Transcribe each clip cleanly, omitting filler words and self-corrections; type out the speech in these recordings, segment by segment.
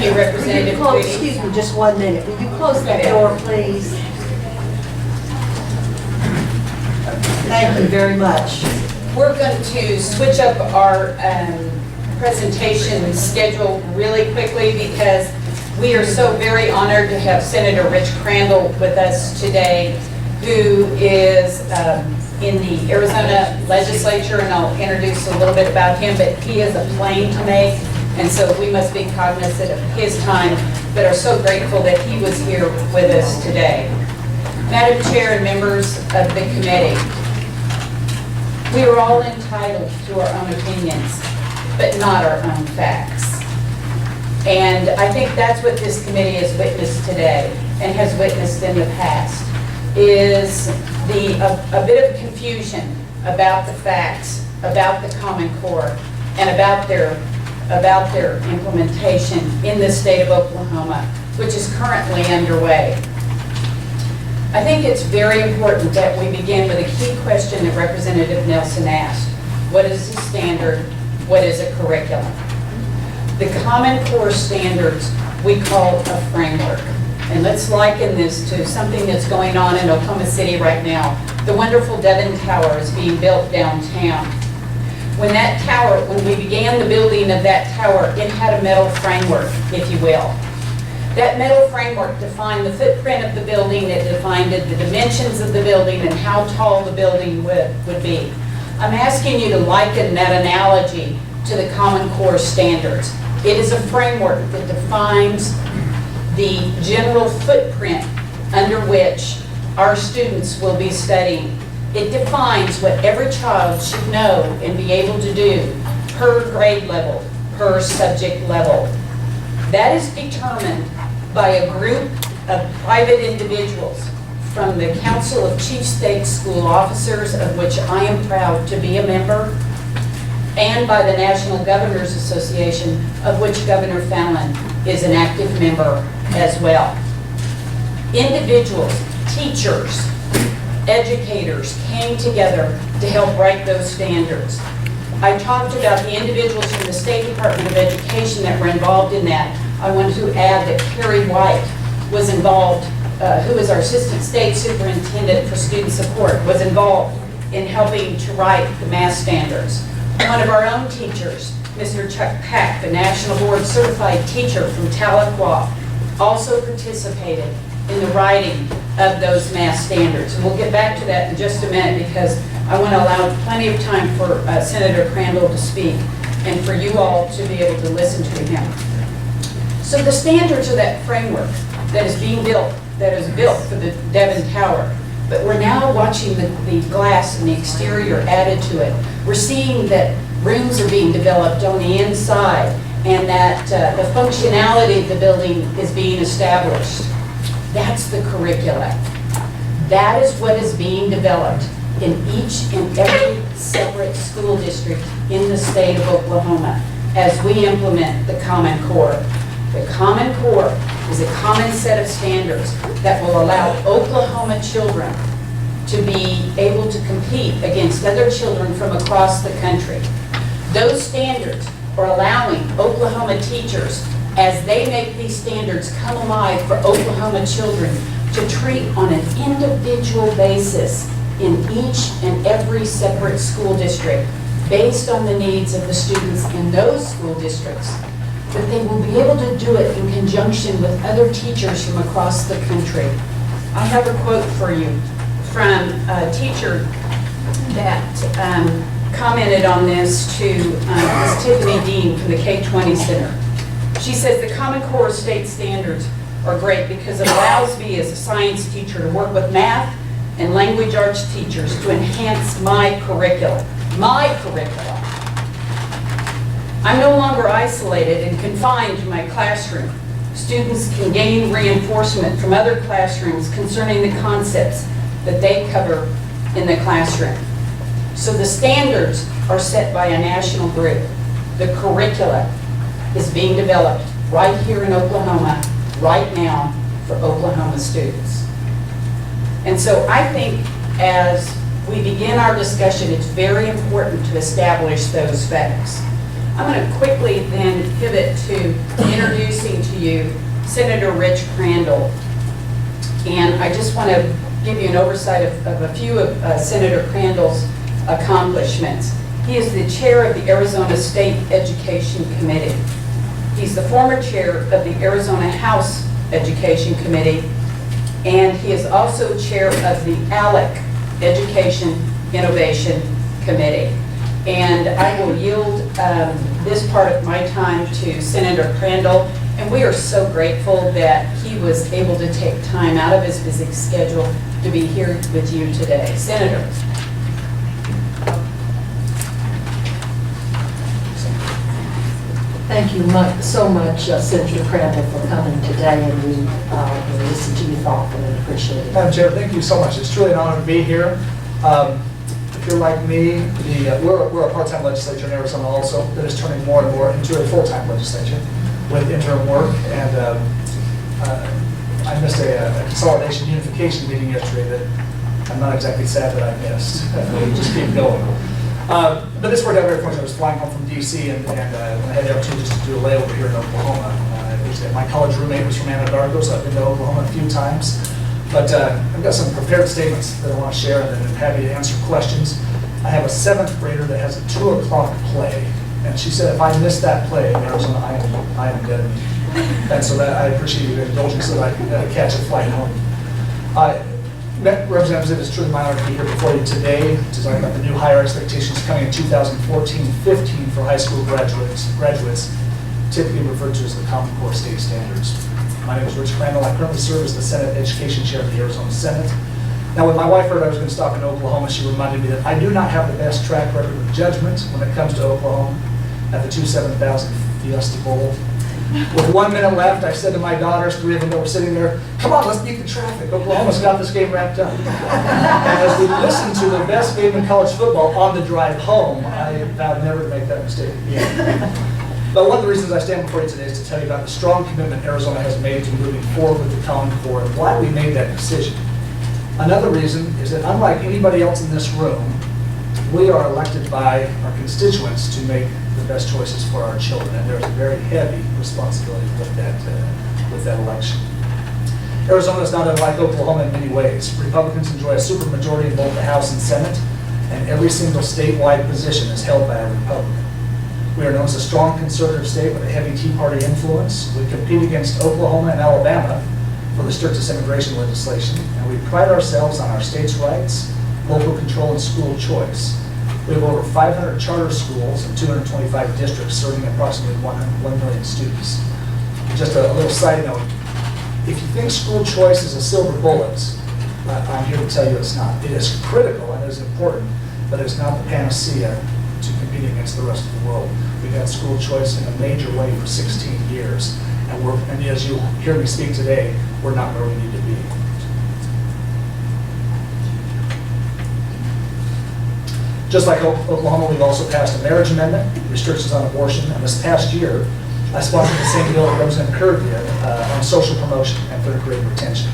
you, Representative Tweedy. Excuse me, just 1 minute. Will you close that door, please? Thank you very much. We're going to switch up our presentation schedule really quickly because we are so very honored to have Senator Rich Crandall with us today, who is in the Arizona legislature, and I'll introduce a little bit about him, but he has a plane to make, and so we must be cognizant of his time, but are so grateful that he was here with us today. Madam Chair and members of the committee, we are all entitled to our own opinions, but not our own facts. And I think that's what this committee has witnessed today and has witnessed in the past, is a bit of confusion about the facts, about the Common Core, and about their implementation in the state of Oklahoma, which is currently underway. I think it's very important that we begin with a key question that Representative Nelson asked. What is a standard? What is a curriculum? The Common Core standards we call a framework. And let's liken this to something that's going on in Oklahoma City right now. The wonderful Devon Tower is being built downtown. When we began the building of that tower, it had a metal framework, if you will. That metal framework defined the footprint of the building, it defined the dimensions of the building and how tall the building would be. I'm asking you to liken that analogy to the Common Core standards. It is a framework that defines the general footprint under which our students will be studying. It defines what every child should know and be able to do per grade level, per subject level. That is determined by a group of private individuals from the Council of Chief State School Officers, of which I am proud to be a member, and by the National Governors Association, of which Governor Fallon is an active member as well. Individuals, teachers, educators came together to help write those standards. I talked about the individuals from the State Department of Education that were involved in that. I wanted to add that Carrie White was involved, who is our Assistant State Superintendent for Student Support, was involved in helping to write the math standards. One of our own teachers, Mr. Chuck Pack, the National Board Certified Teacher from Tahlequah, also participated in the writing of those math standards. And we'll get back to that in just a minute because I want to allow plenty of time for Senator Crandall to speak and for you all to be able to listen to him. So the standards are that framework that is being built, that is built for the Devon Tower. But we're now watching the glass and the exterior added to it. We're seeing that rooms are being developed on the inside and that the functionality of the building is being established. That's the curricula. That is what is being developed in each and every separate school district in the state of Oklahoma as we implement the Common Core. The Common Core is a common set of standards that will allow Oklahoma children to be able to compete against other children from across the country. Those standards are allowing Oklahoma teachers, as they make these standards come alive for Oklahoma children, to treat on an individual basis in each and every separate school district based on the needs of the students in those school districts. But they will be able to do it in conjunction with other teachers from across the country. I have a quote for you from a teacher that commented on this to Ms. Tiffany Dean from the K-20 Center. She says the Common Core state standards are great because it allows me as a science teacher to work with math and language arts teachers to enhance my curriculum. My curriculum. I'm no longer isolated and confined to my classroom. Students can gain reinforcement from other classrooms concerning the concepts that they cover in the classroom. So the standards are set by a national group. The curricula is being developed right here in Oklahoma, right now, for Oklahoma students. And so I think as we begin our discussion, it's very important to establish those facts. I'm going to quickly then pivot to introducing to you Senator Rich Crandall. And I just want to give you an oversight of a few of Senator Crandall's accomplishments. He is the chair of the Arizona State Education Committee. He's the former chair of the Arizona House Education Committee, and he is also chair of the ALEC Education Innovation Committee. And I will yield this part of my time to Senator Crandall, and we are so grateful that he was able to take time out of his busy schedule to be here with you today. Senator. Thank you so much, Senator Crandall, for coming today, and we listen to you thoughtfully and appreciate it. Madam Chair, thank you so much. It's truly an honor to be here. If you're like me, we're a part-time legislature in Arizona also that is turning more and more into a full-time legislature with interim work. And I missed a consolidation unification meeting yesterday that I'm not exactly sad that I missed. We just keep going. But this worked out very fortunately. I was flying home from D.C. and when I had the opportunity just to do a layover here in Oklahoma. My college roommate was from Anadarko, so I've been to Oklahoma a few times. But I've got some prepared statements that I want to share, and then I'm happy to answer questions. I have a 7th grader that has a 2 o'clock play, and she said if I miss that play in Arizona, I am dead. And so that I appreciate your indulgence so that I can catch a flight home. Representatives, it is truly my honor to be here before you today to talk about the new higher expectations coming in 2014-15 for high school graduates, typically referred to as the Common Core State Standards. My name is Rich Crandall. I currently serve as the Senate Education Chair of the Arizona Senate. Now, when my wife heard I was going to stop in Oklahoma, she reminded me that I do not have the best track record of judgment when it comes to Oklahoma at the 27000 Fiesta Bowl. With 1 minute left, I said to my daughters, 3 of them that were sitting there, come on, let's beat the traffic. Oklahoma's got this game wrapped up. And as we listened to the best game in college football on the drive home, I vowed never to make that mistake again. But one of the reasons I stand before you today is to tell you about the strong commitment Arizona has made to moving forward with the Common Core and why we made that decision. Another reason is that unlike anybody else in this room, we are elected by our constituents to make the best choices for our children, and there's a very heavy responsibility with that election. Arizona is not unlike Oklahoma in many ways. Republicans enjoy a supermajority in both the House and Senate, and every single statewide position is held by a Republican. We are known as a strong conservative state with a heavy Tea Party influence. We compete against Oklahoma and Alabama for the strictest immigration legislation, and we pride ourselves on our state's rights, local control, and school choice. We have over 500 charter schools and 225 districts serving approximately 1 million students. Just a little side note, if you think school choice is a silver bullet, I'm here to tell you it's not. It is critical and it is important, but it's not the panacea to competing against the rest of the world. We've had school choice in a major way for 16 years, and as you'll hear me speak today, we're not where we need to be. Just like Oklahoma, we've also passed a marriage amendment, restrictions on abortion, and this past year, I sponsored the same bill that Representative Kerr did on social promotion and third grade retention.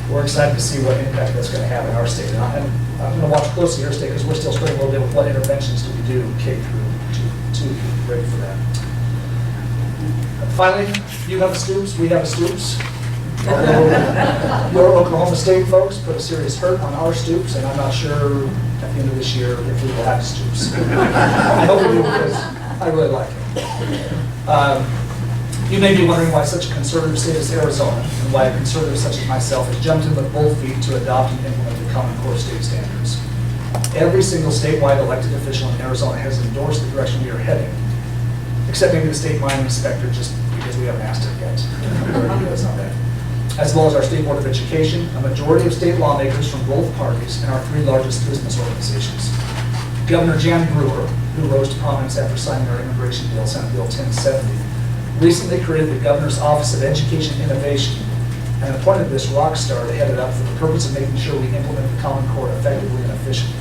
We're excited to see what impact that's going to have in our state. And I'm going to watch closely your state because we're still struggling a little bit with what interventions do we do K through 2, ready for that. Finally, you have a Stoops, we have a Stoops. Your Oklahoma State folks put a serious hurt on our Stoops, and I'm not sure at the end of this year if we will have Stoops. I hope we do because I really like it. You may be wondering why such a conservative state as Arizona, and why a conservative such as myself has jumped in with both feet to adopt and implement the Common Core state standards. Every single statewide elected official in Arizona has endorsed the direction we are heading, except maybe the state mine inspector, just because we haven't asked it yet. That's not that. As well as our State Board of Education, a majority of state lawmakers from both parties, and our 3 largest business organizations. Governor Jan Brewer, who rose to prominence after signing our immigration bill, Senate Bill 1070, recently created the Governor's Office of Education Innovation and appointed this rock star to head it up for the purpose of making sure we implement the Common Core effectively and efficiently.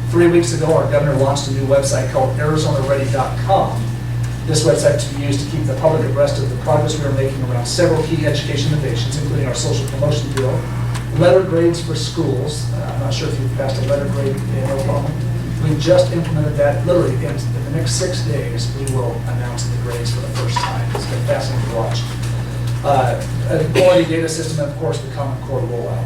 3 weeks ago, our governor launched a new website called ArizonaReady.com. This website is to be used to keep the public abreast of the progress we are making around several key education innovations, including our social promotion bill, letter grades for schools. I'm not sure if you've passed a letter grade in Oklahoma. We've just implemented that literally in the the next 6 days, we will announce the grades for the first time. It's been fascinating to watch. A quality data system, and of course, the Common Core rollout.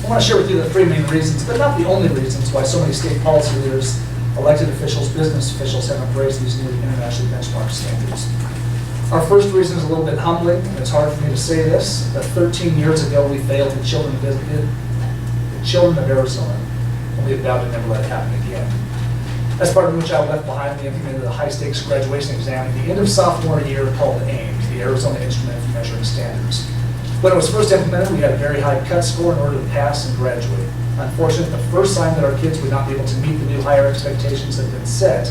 I want to share with you the 3 main reasons, but not the only reasons, why so many state policy leaders, elected officials, business officials have embraced these new internationally benchmarked standards. Our first reason is a little bit humbling, and it's hard for me to say this, but 13 years ago we failed the children of Arizona, and we have vowed to never let it happen again. As part of which I left behind, we implemented a high-stakes graduation exam at the end of sophomore year called AIMS, the Arizona Instrument for Measuring Standards. When it was first implemented, we had a very high cut score in order to pass and graduate. Unfortunately, the first sign that our kids would not be able to meet the new higher expectations that had been set,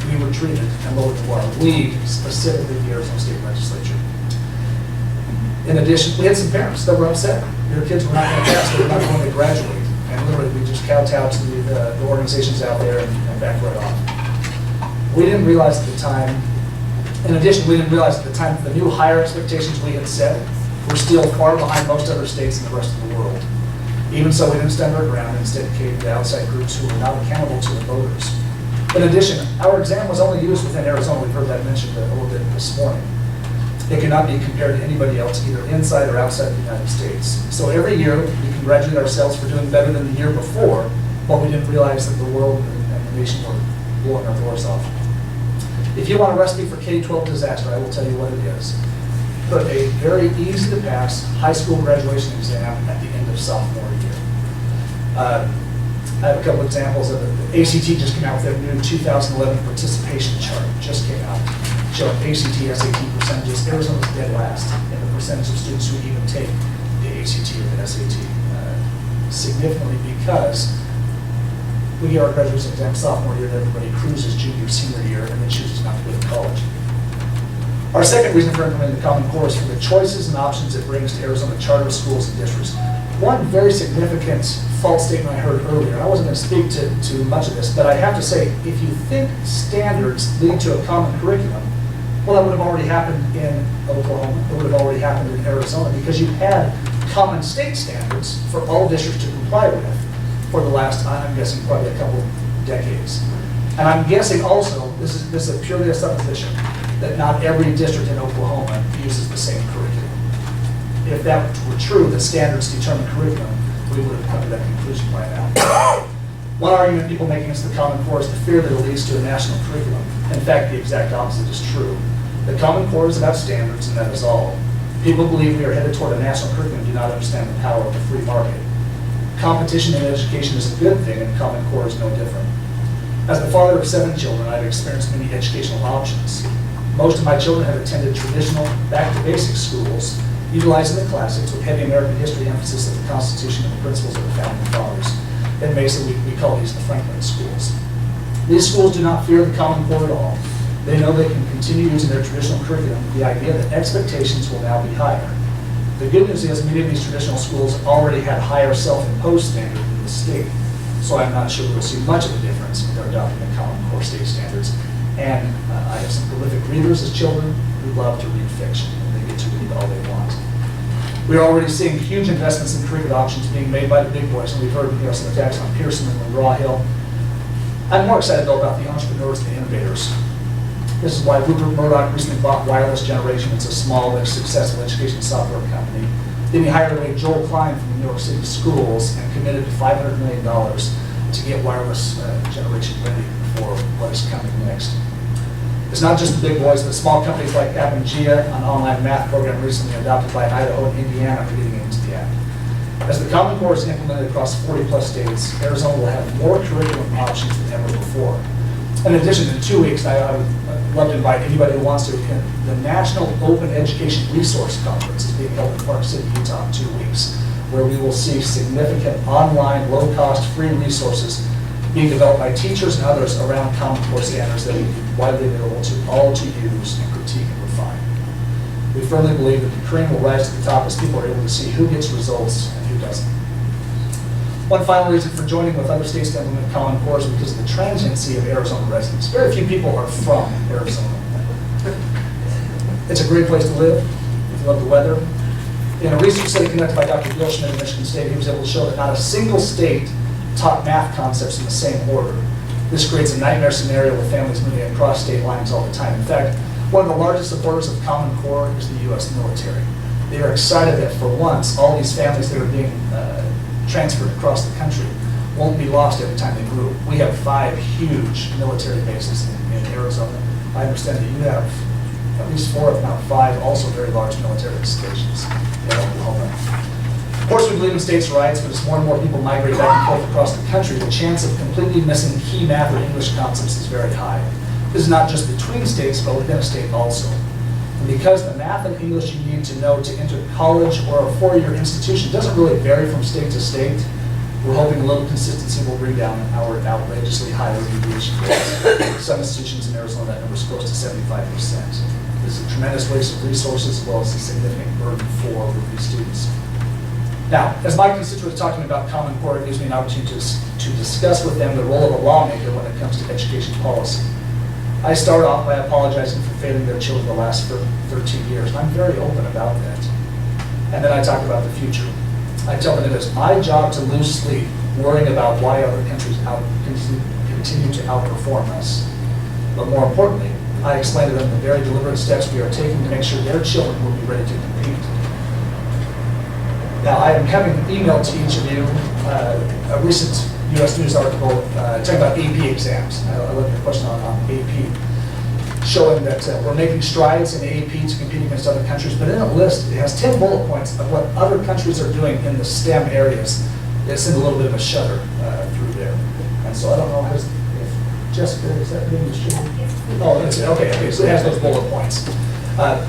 we were treated and lowered the bar. We, specifically the Arizona State Legislature. In addition, we had some parents that were upset. Their kids were not going to pass, they were not going to graduate. And literally, we just kowtowed to the organizations out there and backed right off. We didn't realize at the time, in addition, we didn't realize at the time that the new higher expectations we had set were still far behind most other states and the rest of the world. Even so, we didn't stand our ground and instead catered to outside groups who were not accountable to the voters. In addition, our exam was only used within Arizona. We've heard that mentioned a little bit this morning. It cannot be compared to anybody else, either inside or outside the United States. So every year, we congratulate ourselves for doing better than the year before, but we didn't realize that the world and the nation were blowing our doors off. If you want a recipe for K-12 disaster, I will tell you what it is. Put a very easy to pass high school graduation exam at the end of sophomore year. I have a couple examples of it. The ACT just came out with their new 2011 participation chart, just came out, showing ACT, SAT percentages. Arizona's dead last in the percentage of students who even take the ACT or the SAT, significantly because we get our graduation exam sophomore year, and everybody cruises junior, senior year, and then chooses not to go to college. Our second reason for implementing the Common Core is for the choices and options it brings to Arizona charter schools and districts. One very significant false statement I heard earlier, I wasn't going to speak to much of this, but I have to say, if you think standards lead to a common curriculum, well, that would have already happened in Oklahoma. It would have already happened in Arizona because you had common state standards for all districts to comply with for the last, I'm guessing, probably a couple decades. And I'm guessing also, this is purely a supposition, that not every district in Oklahoma uses the same curriculum. If that were true, that standards determine curriculum, we would have come to that conclusion by now. One argument people make against the Common Core is the fear that it leads to a national curriculum. In fact, the exact opposite is true. The Common Core is about standards, and that is all. People believe we are headed toward a national curriculum and do not understand the power of the free market. Competition in education is a good thing, and Common Core is no different. As the father of 7 children, I've experienced many educational options. Most of my children have attended traditional, back-to-basics schools, utilizing the classics with heavy American history emphasis of the Constitution and the principles of the Founding Fathers. In Mesa, we call these the Franklin schools. These schools do not fear the Common Core at all. They know they can continue using their traditional curriculum with the idea that expectations will now be higher. The good news is many of these traditional schools already had higher self-imposed standards than the state, so I'm not sure we'll see much of a difference when they're adopting the Common Core state standards. And I have some prolific readers as children who love to read fiction, and they get to read all they want. We're already seeing huge investments in curriculum options being made by the big boys, and we've heard some attacks on Pearson and McGraw-Hill. I'm more excited though about the entrepreneurs and the innovators. This is why Rupert Murdoch recently bought Wireless Generation. It's a small but successful education software company. Then he hired away Joel Klein from the New York City schools and committed $500 million to get Wireless Generation ready for what is coming next. It's not just the big boys, but small companies like Apangaea, an online math program recently adopted by Idaho and Indiana, are getting into the act. As the Common Core is implemented across 40+ states, Arizona will have more curriculum options than ever before. In addition, in 2 weeks, I would love to invite anybody who wants to attend the National Open Education Resource Conference is being held in Park City, Utah in 2 weeks, where we will see significant online, low-cost, free resources being developed by teachers and others around Common Core standards that will be widely available to all to use and critique and refine. We firmly believe that the cream will rise to the top as people are able to see who gets results and who doesn't. One final reason for joining with other states to implement Common Core is because of the transiency of Arizona residents. Very few people are from Arizona. It's a great place to live if you love the weather. In a research study conducted by Dr. Bill Schmidt of Michigan State, he was able to show that not a single state taught math concepts in the same order. This creates a nightmare scenario with families moving across state lines all the time. In fact, one of the largest supporters of Common Core is the U.S. military. They are excited that for once, all these families that are being transferred across the country won't be lost every time they move. We have 5 huge military bases in Arizona. I understand that you have at least 4, if not 5, also very large military stations in Oklahoma. Of course, we believe in states' rights, but as more and more people migrate back and forth across the country, the chance of completely missing key math or English concepts is very high. This is not just between states, but within a state also. And because the math and English you need to know to enter college or a 4-year institution doesn't really vary from state to state, we're hoping a little consistency will bring down our outrageously high remediation rates. Some institutions in Arizona, that number is close to 75%. This is a tremendous waste of resources as well as a significant burden for these students. Now, as my constituents talking about Common Core, it gives me an opportunity to discuss with them the role of a lawmaker when it comes to education policy. I start off by apologizing for failing their children the last 13 years, and I'm very open about that. And then I talk about the future. I tell them it is my job to lose sleep worrying about why other countries continue to outperform us. But more importantly, I explain to them the very deliberate steps we are taking to make sure their children will be ready to compete. Now, I am having emailed to each of you a recent U.S. News article talking about AP exams. I love your question on AP, showing that we're making strides in AP to compete against other countries, but in a list, it has 10 bullet points of what other countries are doing in the STEM areas. It sends a little bit of a shudder through there. And so I don't know if Jessica, is that being distributed? Oh, that's it. Okay, so it has those bullet points.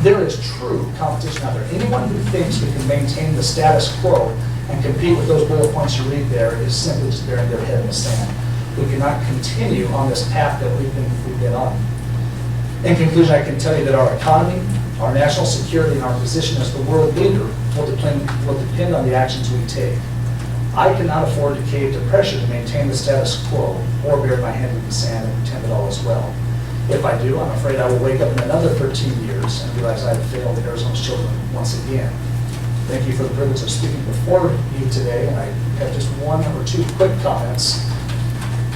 There is true competition out there. Anyone who thinks we can maintain the status quo and compete with those bullet points you read there is simply just burying their head in the sand. We cannot continue on this path that we've been on. In conclusion, I can tell you that our economy, our national security, and our position as the world leader will depend on the actions we take. I cannot afford to cave to pressure to maintain the status quo or bury my head in the sand and pretend that all is well. If I do, I'm afraid I will wake up in another 13 years and realize I have failed Arizona's children once again. Thank you for the privilege of speaking before you today, and I have just 1 or 2 quick comments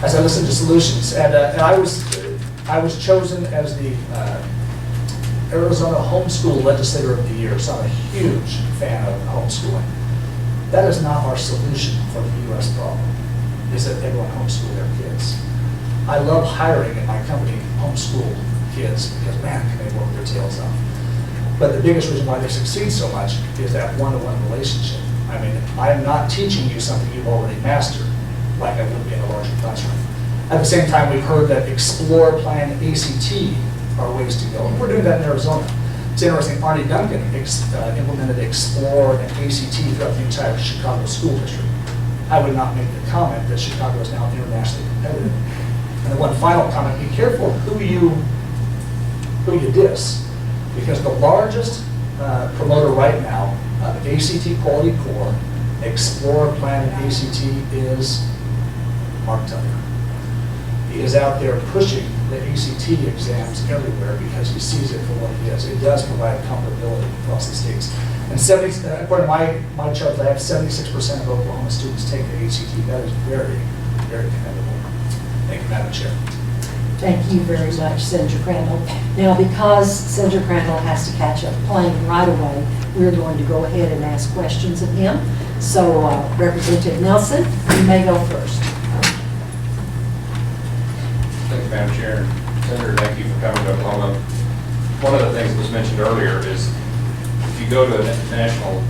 as I listen to solutions. And I was chosen as the Arizona Homeschool Legislator of the Year, so I'm a huge fan of homeschooling. That is not our solution for the U.S. problem, is that everyone homeschool their kids. I love hiring in my company homeschool kids because, man, can they work their tails off. But the biggest reason why they succeed so much is that one-to-one relationship. I mean, I am not teaching you something you've already mastered, like I would be in a larger classroom. At the same time, we've heard that Explore, Plan, ACT are ways to go. And we're doing that in Arizona. It's interesting, Arnie Duncan implemented Explore and ACT throughout the entire Chicago school district. I would not make the comment that Chicago is now internationally competitive. And then one final comment, be careful who you diss. Because the largest promoter right now of ACT Quality Core, Explore, Plan, and ACT is Mark Tucker. He is out there pushing the ACT exams everywhere because he sees it for what it is. It does provide comparability across the states. And according to my charts, I have 76% of Oklahoma students take the ACT. That is very, very commendable. Thank you, Madam Chair. Thank you very much, Senator Crandall. Now, because Senator Crandall has to catch a plane right away, we're going to go ahead and ask questions of him. So, Representative Nelson, you may go first. Thank you, Madam Chair. Senator, thank you for coming to Oklahoma. One of the things that was mentioned earlier is if you go to a national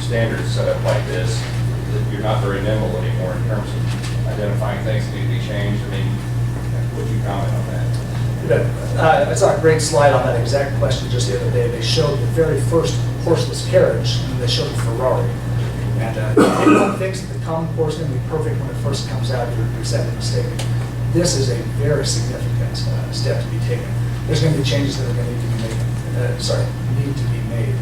standard setup like this, that you're not very nimble anymore in terms of identifying things that need to be changed. I mean, would you comment on that? I saw a great slide on that exact question just the other day. They showed the very first horseless carriage, and they showed a Ferrari. And anyone thinks that the Common Core is going to be perfect when it first comes out, you're sadly mistaken. This is a very significant step to be taken. There's going to be changes that are going to need to be made.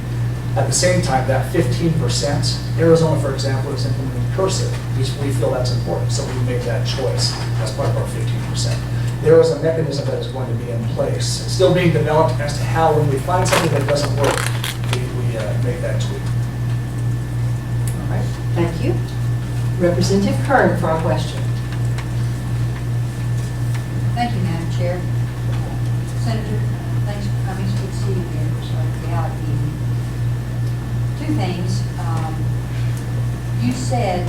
At the same time, that 15%, Arizona, for example, is implementing cursive. We feel that's important, so we made that choice as part of our 15%. There is a mechanism that is going to be in place. It's still being developed as to how, when we find something that doesn't work, we make that tweak. All right, thank you. Representative Kern for our question. two things. You said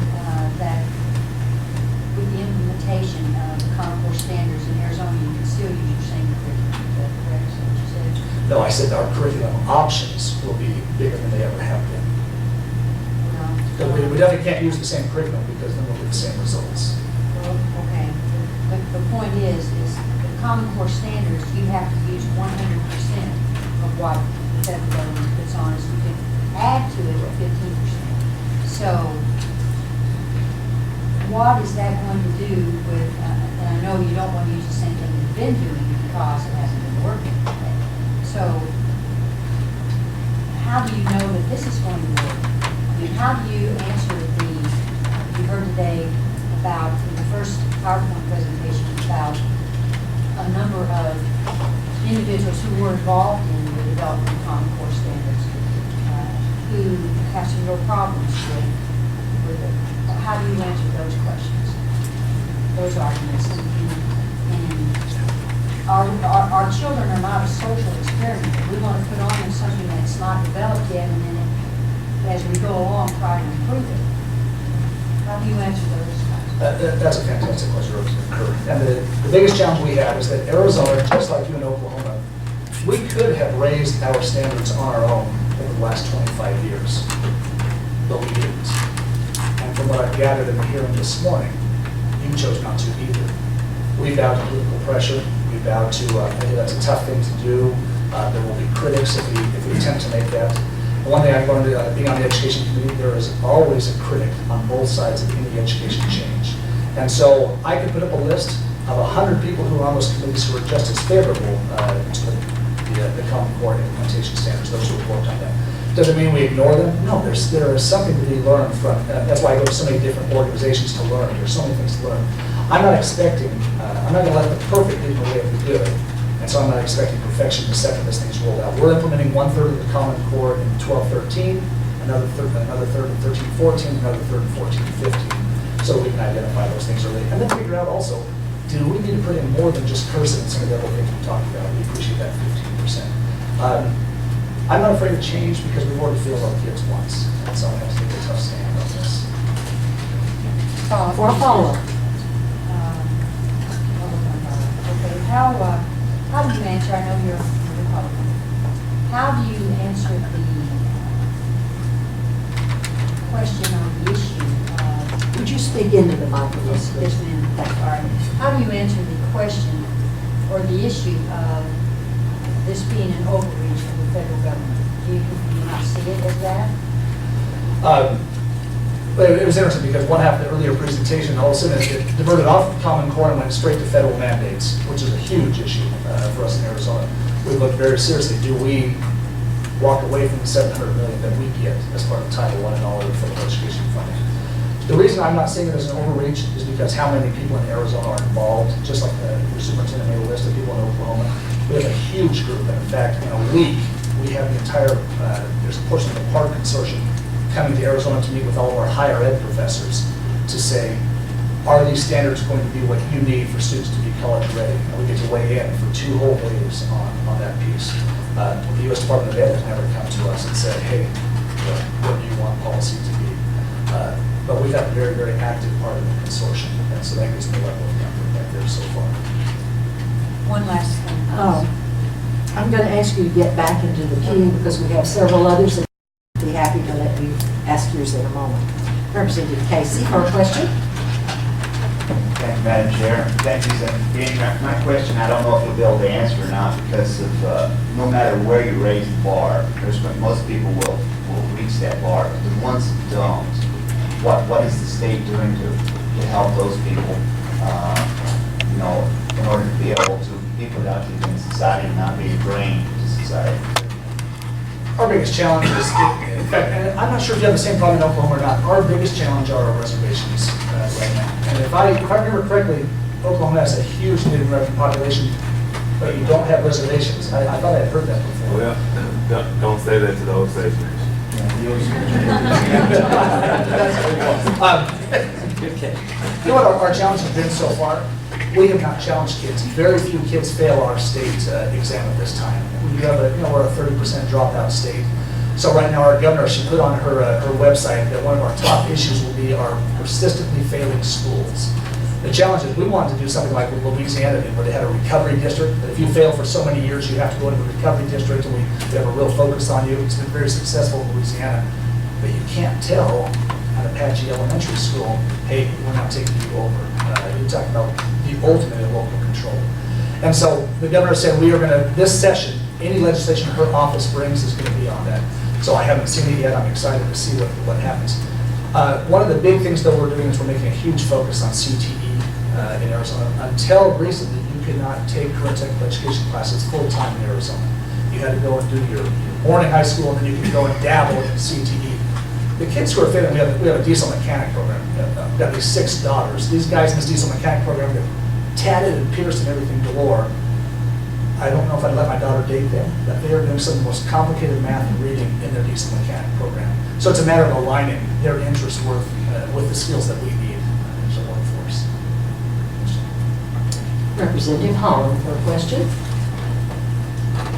that with the implementation of the Common Core standards in Arizona, you can still use your same curriculum. Is that correct? Is that what you said? No, I said our curriculum options will be bigger than they ever have been. So we definitely can't use the same curriculum because then we'll get the same results. Well, okay. But the point is the Common Core standards, you have to use 100% of what the federal government puts on us. You can add to it 15%. So what is that going to do with, and I know you don't want to use the same thing you've been doing because it hasn't been working. So how do you know that this is going to work? I mean, how do you answer you heard today about, in the first PowerPoint presentation, about a number of individuals who were involved in the development of Common Core standards, who have some real problems with it. How do you answer those questions, those arguments? And our children are not a social experiment. We want to put on them something that's not developed yet, and then as we go along, try to improve it. How do you answer those questions? That's a fantastic question, Representative Kerr. And the biggest challenge we have is that Arizona, just like you in Oklahoma, we could have raised our standards on our own over the last 25 years, but we didn't. And from what I've gathered in the hearing this morning, you chose not to either. We bowed to political pressure. We bowed to, hey, that's a tough thing to do. There will be critics if we attempt to make that. The one thing I've learned being on the education committee, there is always a critic on both sides of any education change. And so I could put up a list of 100 people who are on those committees who are just as favorable to the Common Core implementation standards, those who have worked on that. Doesn't mean we ignore them. No, there is something to be learned from. That's why I go to so many different organizations to learn. There's so many things to learn. I'm not going to let the perfect lead the way of the good. And so I'm not expecting perfection the second this thing's rolled out. We're implementing 1/3 of the Common Core in 12-13, another third in 13-14, another third in 14-15, so we can identify those things early. And then figure out also, do we need to put in more than just cursing and some of the other things we talked about? We appreciate that 15%. I'm not afraid of change because we've already failed our kids once. And so I have to take a tough stand on this. For a follow-up. Okay, how do you answer, I know you're a Republican, how do you answer the question on the issue of... Would you speak into the microphone? Yes, ma'am, sorry. How do you answer the question or the issue of this being an overreach from the federal government? Do you not see it as that? But it was interesting because what happened in the earlier presentation, all of a sudden it diverted off of Common Core and went straight to federal mandates, which is a huge issue for us in Arizona. We looked very seriously. Do we walk away from the $700 million that we get as part of Title I and all of the federal education funding? The reason I'm not seeing it as an overreach is because how many people in Arizona are involved, just like the superintendent made a list of people in Oklahoma. We have a huge group, and in fact, in a week, we have the entire, there's a portion of the PARC consortium coming to Arizona to meet with all of our higher ed professors to say, are these standards going to be what you need for students to be college ready? And we get to weigh in for 2 whole days on that piece. The U.S. Department of Ed has never come to us and said, hey, what do you want policy to be? But we've got a very, very active part of the consortium, and so that gives me a level of comfort back there so far. One last thing. I'm going to ask you to get back into the queue because we have several others that would be happy to let you ask yours in a moment. Representative Casey, for a question. Thank you, Madam Chair. Thank you, Senator. My question, I don't know if you'll be able to answer or not because of no matter where you raise the bar, most people will reach that bar. But the ones that don't, what is the state doing to help those people, in order to be able to be productive in society and not be a drain to society? Our biggest challenge is, in fact, and I'm not sure if you have the same problem in Oklahoma or not, our biggest challenge are our reservations right now. And if I remember correctly, Oklahoma has a huge Native American population, but you don't have reservations. I thought I'd heard that before. Well, don't say that to the Osage Nation. You know what our challenge has been so far? We have not challenged kids. Very few kids fail our state exam at this time. We have we're a 30% dropout state. So right now, our governor, she put on her website that one of our top issues will be our persistently failing schools. The challenge is, we wanted to do something like what Louisiana did, where they had a recovery district, that if you fail for so many years, you have to go into the recovery district, and we have a real focus on you. It's been very successful in Louisiana, but you can't tell at Apache Elementary School, hey, we're not taking you over. You're talking about the ultimate in local control. And so the governor said we are going to, this session, any legislation her office brings is going to be on that. So I haven't seen it yet. I'm excited to see what happens. One of the big things that we're doing is we're making a huge focus on CTE in Arizona. Until recently, you could not take current technical education classes full-time in Arizona. You had to go and do your morning high school, and then you could go and dabble in CTE. The kids who are failing, we have a diesel mechanic program. We've got these 6 daughters. These guys in this diesel mechanic program get tatted and pierced and everything galore. I don't know if I'd let my daughter date them, but they are doing some of the most complicated math and reading in their diesel mechanic program. So it's a matter of aligning their interests with the skills that we need as a workforce. Representative Holland for a question.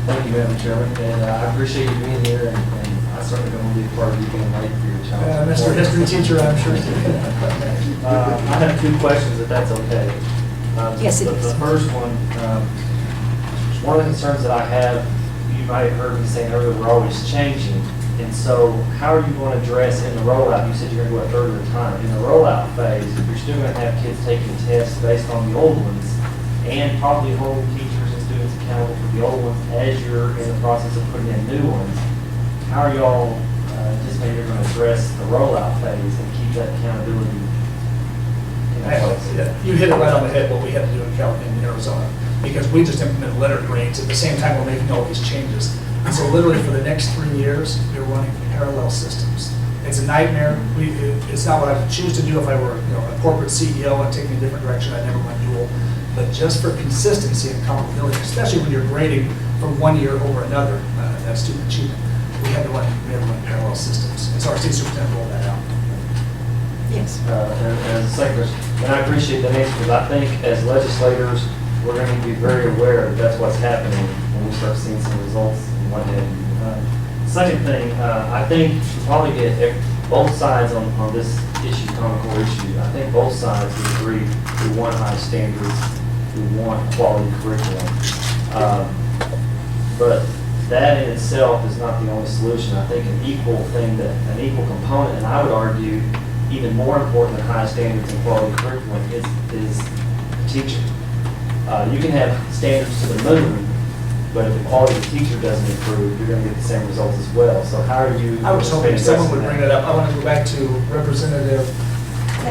Thank you, Madam Chairman, and I appreciate you being here, and I certainly don't want to be a part of you being late for your challenge. Mr. History Teacher, I'm sure. I have 2 questions, if that's okay. Yes, it is. The first one of the concerns that I have, you might have heard me saying earlier, we're always changing. And so how are you going to address in the rollout? You said you're going to go a third of the time. In the rollout phase, you're still going to have kids taking tests based on the old ones and probably hold teachers and students accountable for the old ones as you're in the process of putting in new ones. How are y'all anticipating you're going to address the rollout phase and keep that accountability in place? You hit it right on the head, what we had to do in Arizona, because we just implemented letter grades at the same time we're making all these changes. And so literally for the next 3 years, we're running parallel systems. It's a nightmare. It's not what I would choose to do if I were a corporate CEO and taking a different direction. I never went dual. But just for consistency and comparability, especially when you're grading from one year over another, that student achievement, we had to run parallel systems. And so our state superintendent rolled that out. Yes. And as a second, and I appreciate that answer, because I think as legislators, we're going to be very aware that that's what's happening when we start seeing some results in one day. Second thing, I think you probably get both sides on this issue, Common Core issue. I think both sides would agree we want high standards, we want quality curriculum. But that in itself is not the only solution. I think an equal component, and I would argue even more important than high standards and quality curriculum is teaching. You can have standards to the moon, but if the quality of the teacher doesn't improve, you're going to get the same results as well. So how are you? I was hoping someone would bring that up. I want to go back to Representative.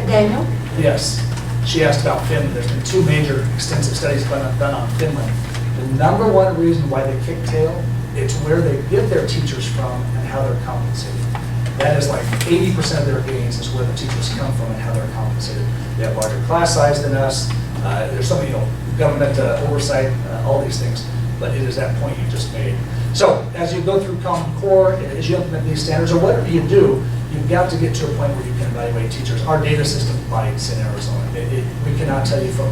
Daniel? Yes, she asked about Finland. There's been 2 major extensive studies done on Finland. The number 1 reason why they kick tail, it's where they get their teachers from and how they're compensated. That is like 80% of their gains is where the teachers come from and how they're compensated. They have larger class size than us. There's so many, government oversight, all these things. But it is that point you just made. So as you go through Common Core, as you implement these standards, or whatever you do, you've got to get to a point where you can evaluate teachers. Our data system bites in Arizona. We cannot tell you from,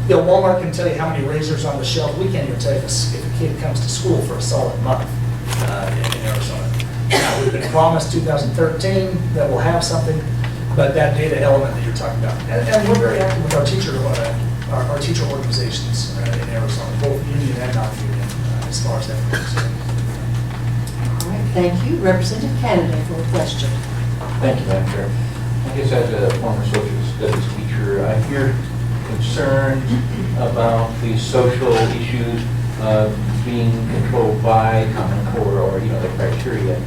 Walmart can tell you how many razors on the shelf. We can't even tell you if a kid comes to school for a solid month in Arizona. Now, we've been promised 2013 that we'll have something, but that data element that you're talking about, and we're very active with our teacher organizations in Arizona, both union and non-union, as far as that goes. All right, thank you. Representative Kennedy for a question. Thank you, Madam Chair. I guess as a former social studies teacher, I hear concerns about the social issues being controlled by Common Core or, the criteria.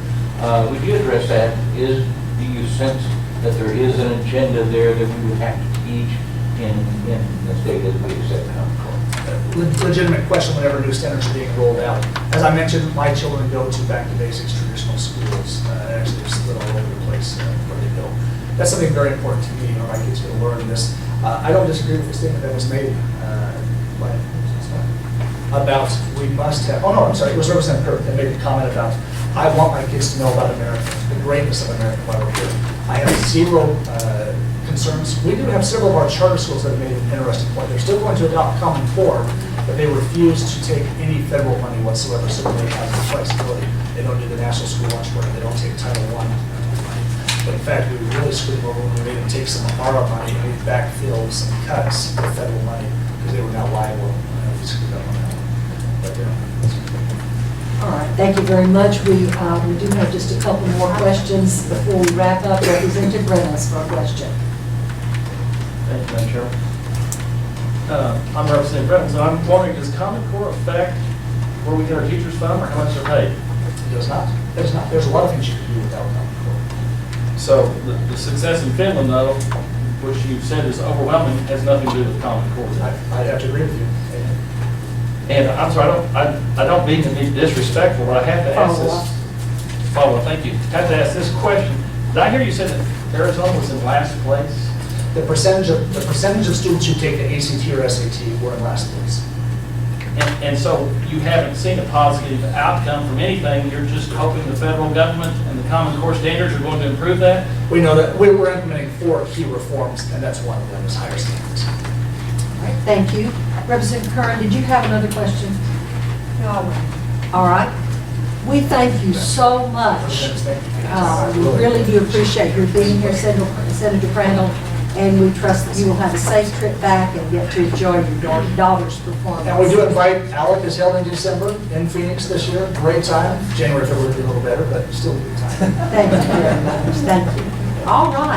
Would you address that? Do you sense that there is an agenda there that we would have to teach in the state as we accept Common Core? Legitimate question whenever new standards are being rolled out. As I mentioned, my children go to back to basics traditional schools. Actually, they're split all over the place where they go. That's something very important to me. My kids are going to learn this. I don't disagree with the statement that was made about we must have. Oh no, I'm sorry. It was Representative Kirk that made the comment about I want my kids to know about America, the greatness of America while we're here. I have 0 concerns. We do have several of our charter schools that have made an interesting point. They're still going to adopt Common Core, but they refuse to take any federal money whatsoever, so they have the flexibility. They don't do the National School Lunch Program, they don't take Title I money. But in fact, we really screwed them over when we made them take some of our money and we backfilled some cuts with federal money because they were now liable. We screwed up on that one. But, All right, thank you very much. We do have just a couple more questions before we wrap up. Representative Reynolds for a question. Thank you, Madam Chairman. I'm Representative Reynolds, and I'm wondering, does Common Core affect where we get our teachers from or how much they're paid? It does not. It does not. There's a lot of things you can do without Common Core. So the success in Finland, though, which you said is overwhelming, has nothing to do with Common Core. I have to agree with you. And I'm sorry, I don't mean to be disrespectful, but I have to ask this. Follow-up, thank you. I have to ask this question. Did I hear you say that Arizona was in last place? The percentage of students who take the ACT or SAT were in last place. And so you haven't seen a positive outcome from anything, you're just hoping the federal government and the Common Core standards are going to improve that? We know that we're implementing 4 key reforms, and that's one of them is higher standards. All right, thank you. Representative Curran, did you have another question? No. All right. We thank you so much. We really do appreciate your being here, Senator Crandall, and we trust that you will have a safe trip back and get to enjoy your daughter's performance. And we do invite, ALEC is held in December in Phoenix this year. Great time. January, February will be a little better, but still a good time. Thank you very much. Thank you. All right.